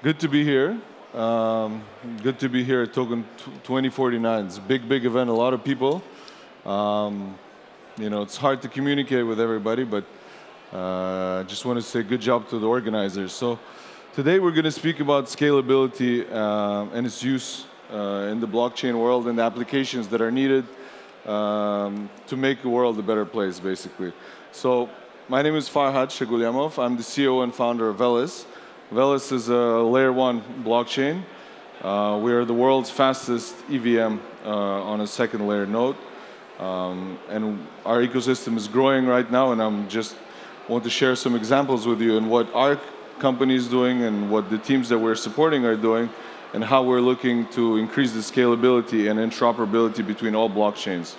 Good to be here. Good to be here at Token 2049. It's a big, big event, a lot of people. It's hard to communicate with everybody, but I just want to say good job to the organizers. So today we're going to speak about scalability and its use in the blockchain world and the applications that are needed to make the world a better place, basically. So my name is Farkhad Shagulyamov. I'm the CEO and founder of Velas. Velas is a layer 1 blockchain. We are the world's fastest EVM on a second layer node. And our ecosystem is growing right now, and I'm just want to share some examples with you and what our company is doing and what the teams that we're supporting are doing and how we're looking to increase the scalability and interoperability between all blockchains.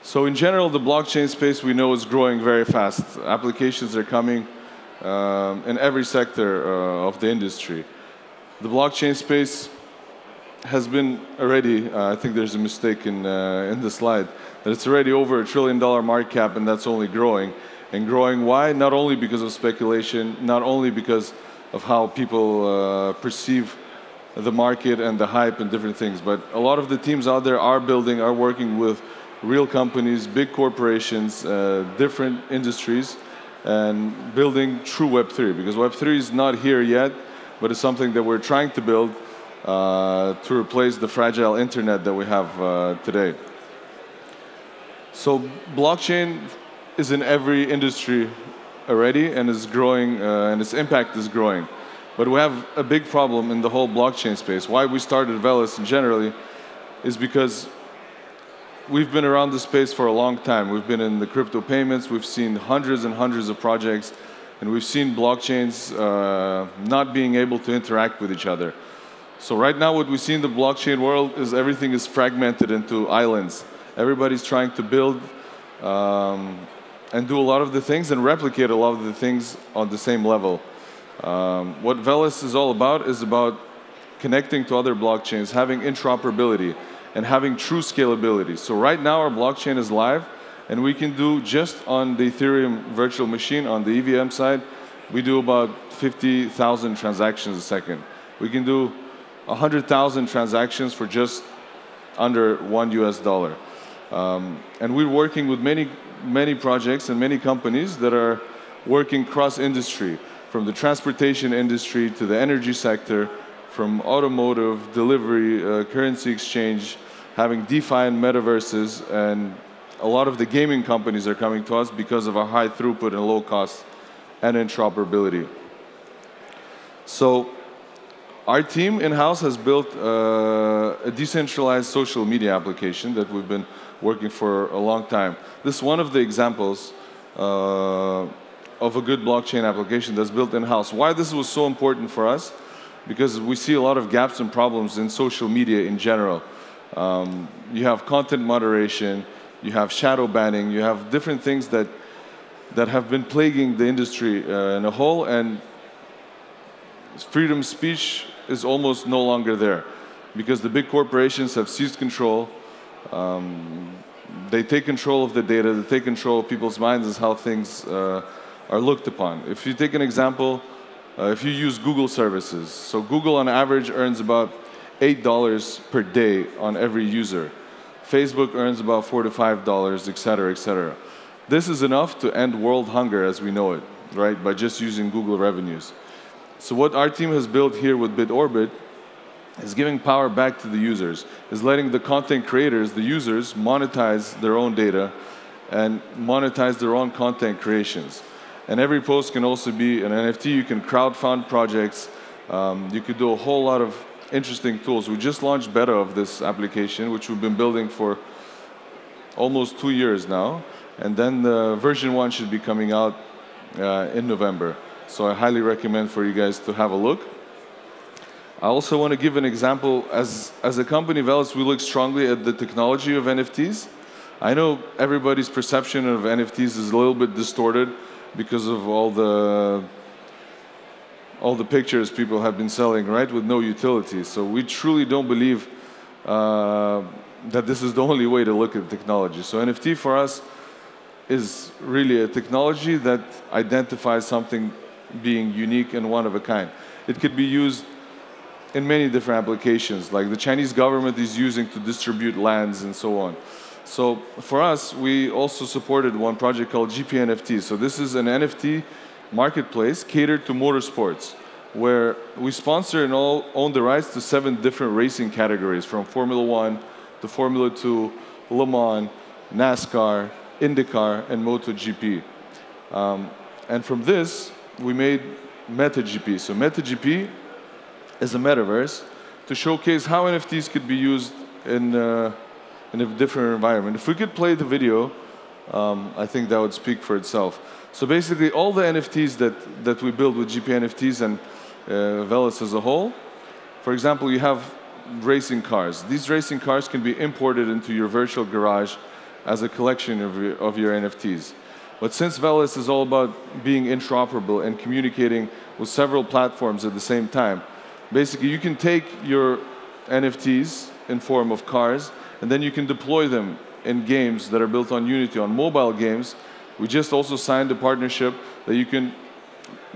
So in general, the blockchain space we know is growing very fast. Applications are coming in every sector of the industry. The blockchain space has been already, I think there's a mistake in the slide, that it's already over $1 trillion market cap, and that's only growing. And growing, why? Not only because of speculation, not only because of how people perceive the market and the hype and different things, but a lot of the teams out there are working with real companies, big corporations, different industries, and building true Web3, because Web3 is not here yet, but it's something that we're trying to build to replace the fragile internet that we have today. So blockchain is in every industry already and is growing, and its impact is growing. But we have a big problem in the whole blockchain space. Why we started Velas generally is because we've been around the space for a long time. We've been in the crypto payments. We've seen hundreds and hundreds of projects. And we've seen blockchains not being able to interact with each other. So right now what we see in the blockchain world is everything is fragmented into islands. Everybody's trying to build and do a lot of the things and replicate a lot of the things on the same level. What Velas is all about is about connecting to other blockchains, having interoperability, and having true scalability. So right now our blockchain is live, and we can do just on the Ethereum virtual machine, on the EVM side, we do about 50,000 transactions a second. We can do 100,000 transactions for just under $1 US. And we're working with many projects and many companies that are working cross-industry, from the transportation industry to the energy sector, from automotive, delivery, currency exchange, having DeFi and metaverses, and a lot of the gaming companies are coming to us because of our high throughput and low cost and interoperability. So our team in-house has built a decentralized social media application that we've been working for a long time. This is one of the examples of a good blockchain application that's built in-house. Why this was so important for us? Because we see a lot of gaps and problems in social media in general. You have content moderation, you have shadow banning, you have different things that have been plaguing the industry in a whole, and freedom of speech is almost no longer there because the big corporations have seized control. They take control of the data, they take control of people's minds as how things are looked upon. If you take an example, if you use Google services, so Google on average earns about $8 per day on every user. Facebook earns about $4 to $5, et cetera, et cetera. This is enough to end world hunger as we know it, right, by just using Google revenues. So what our team has built here with BitOrbit is giving power back to the users, is letting the content creators, the users, monetize their own data and monetize their own content creations. And every post can also be an NFT. You can crowdfund projects. You could do a whole lot of interesting tools. We just launched beta of this application, which we've been building for almost 2 years now. And then the version 1 should be coming out in November. So I highly recommend for you guys to have a look. I also want to give an example. As a company, Velas, we look strongly at the technology of NFTs. I know everybody's perception of NFTs is a little bit distorted because of all the pictures people have been selling, right, with no utility. So we truly don't believe that this is the only way to look at technology. So NFT for us is really a technology that identifies something being unique and one of a kind. It could be used in many different applications, like the Chinese government is using to distribute lands and so on. So for us, we also supported one project called GP-NFT. So this is an NFT marketplace catered to motorsports, where we sponsor and all own the rights to 7 different racing categories, from Formula 1 to Formula 2, Le Mans, NASCAR, IndyCar, and MotoGP. And from this, we made MetaGP. So MetaGP is a metaverse to showcase how NFTs could be used in a different environment. If we could play the video, I think that would speak for itself. So basically, all the NFTs that we build with GP NFTs and Velas as a whole, for example, you have racing cars. These racing cars can be imported into your virtual garage as a collection of your NFTs. But since Velas is all about being interoperable and communicating with several platforms at the same time, basically you can take your NFTs in form of cars, and then you can deploy them in games that are built on Unity, on mobile games. We just also signed a partnership that you can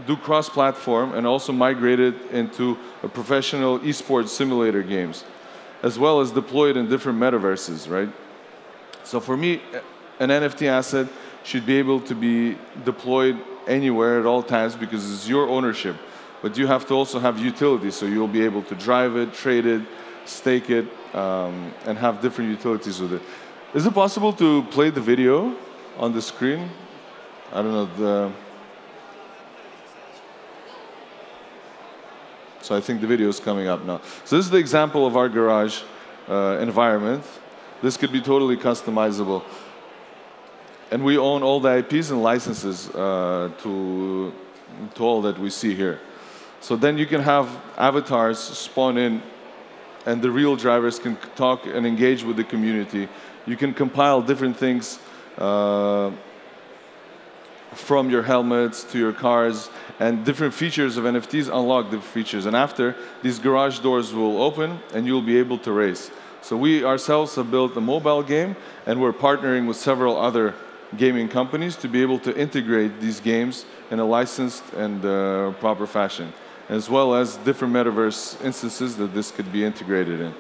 do cross-platform and also migrate it into a professional esports simulator games, as well as deploy it in different metaverses, right? So for me, an NFT asset should be able to be deployed anywhere at all times because it's your ownership. But you have to also have utility, so you'll be able to drive it, trade it, stake it, and have different utilities with it. Is it possible to play the video on the screen? I don't know. So I think the video is coming up now. So this is the example of our garage environment. This could be totally customizable. And we own all the IPs and licenses to all that we see here. So then you can have avatars spawn in, and the real drivers can talk and engage with the community. You can compile different things from your helmets to your cars, and different features of NFTs unlock the features. And after, these garage doors will open, and you'll be able to race. So we ourselves have built a mobile game, and we're partnering with several other gaming companies to be able to integrate these games in a licensed and proper fashion, as well as different metaverse instances that this could be integrated in.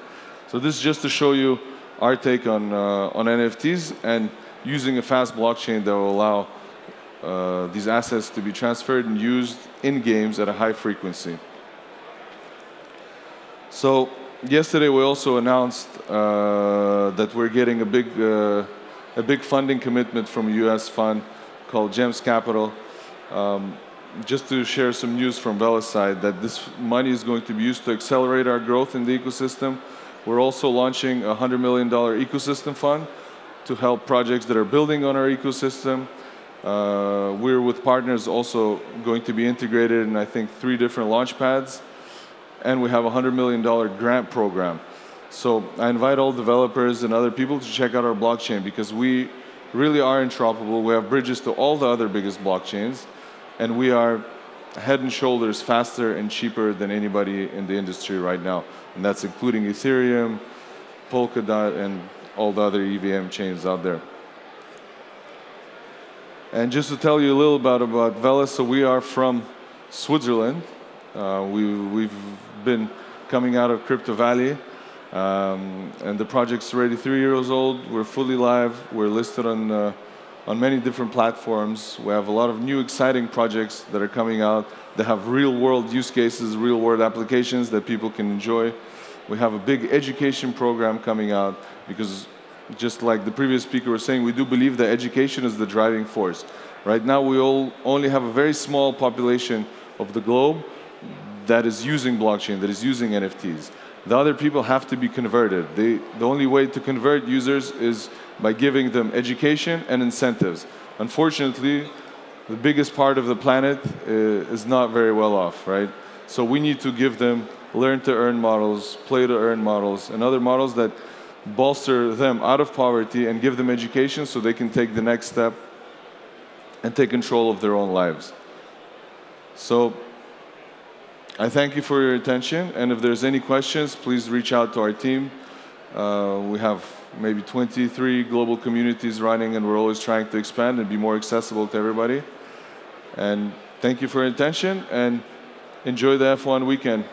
So this is just to show you our take on NFTs and using a fast blockchain that will allow these assets to be transferred and used in games at a high frequency. So yesterday we also announced that we're getting a big funding commitment from a US fund called GEMS Capital. Just to share some news from Velas' side, that this money is going to be used to accelerate our growth in the ecosystem. We're also launching a $100 million ecosystem fund to help projects that are building on our ecosystem. We're with partners also going to be integrated in, I think, 3 different launch pads. And we have a $100 million grant program. So I invite all developers and other people to check out our blockchain, because we really are interoperable. We have bridges to all the other biggest blockchains. And we are head and shoulders faster and cheaper than anybody in the industry right now. And that's including Ethereum, Polkadot, and all the other EVM chains out there. And just to tell you a little about Velas, so we are from Switzerland. We've been coming out of Crypto Valley. And the project's already 3 years old. We're fully live. We're listed on many different platforms. We have a lot of new exciting projects that are coming out that have real-world use cases, real-world applications that people can enjoy. We have a big education program coming out because, just like the previous speaker was saying, we do believe that education is the driving force. Right now, we only have a very small population of the globe that is using blockchain, that is using NFTs. The other people have to be converted. The only way to convert users is by giving them education and incentives. Unfortunately, the biggest part of the planet is not very well off, right? So we need to give them learn-to-earn models, play-to-earn models, and other models that bolster them out of poverty and give them education so they can take the next step and take control of their own lives. So I thank you for your attention, and if there's any questions, please reach out to our team. We have maybe 23 global communities running, and we're always trying to expand and be more accessible to everybody. And Thank you for your attention, and enjoy the F1 weekend.